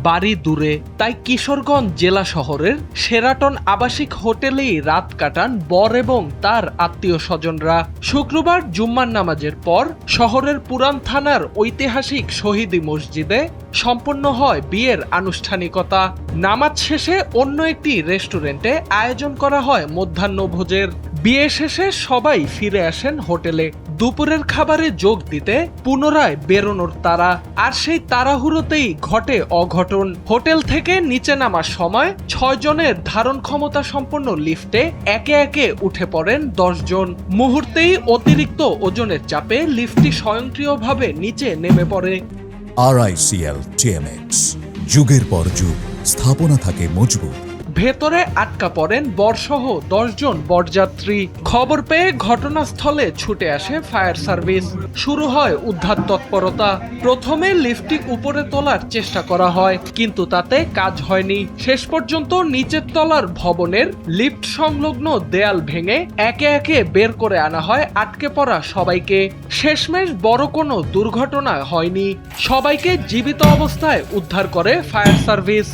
বাড়ি দূরে, তাই কিশোরগঞ্জ জেলা শহরের শেরাটন আবাসিক হোটেলেই রাত কাটান বর এবং তার আত্মীয় স্বজনরা। শুক্রবার জুম্মার নামাজের পর শহরের পুরান থানার ঐতিহাসিক শহীদি মসজিদে সম্পন্ন হয় বিয়ের আনুষ্ঠানিকতা। নামাজ শেষে অন্য একটি রেস্টুরেন্টে আয়োজন করা হয় মধ্যাহ্নভোজের। বিয়ে শেষে সবাই ফিরে আসেন হোটেলে দুপুরের খাবারে যোগ দিতে পুনরায় বেরোনোর তাড়া। আর সেই তাড়াহুড়োতেই ঘটে অঘটন। হোটেল থেকে নিচে নামার সময় 6 জনের ধারণ ক্ষমতা সম্পন্ন লিফটে একে একে উঠে পড়েন 10 জন। মুহূর্তেই অতিরিক্ত ওজনের চাপে লিফটটি স্বয়ংক্রিয়ভাবে নিচে নেমে পড়ে। RICL TMX, যুগের পর যুগ স্থাপনা থাকে মজবুত। ভেতরে আটকা পড়েন বরসহ 10 জন বরযাত্রী। খবর পেয়ে ঘটনাস্থলে ছুটে আসে ফায়ার সার্ভিস। শুরু হয় উদ্ধার তৎপরতা। প্রথমে লিফটটি উপরে তোলার চেষ্টা করা হয়, কিন্তু তাতে কাজ হয়নি। শেষ পর্যন্ত নিচের তলার ভবনের লিফট সংলগ্ন দেয়াল ভেঙে একে একে বের করে আনা হয় আটকে পড়া সবাইকে। শেষমেশ বড় কোনো দুর্ঘটনা হয়নি। সবাইকে জীবিত অবস্থায় উদ্ধার করে ফায়ার সার্ভিস।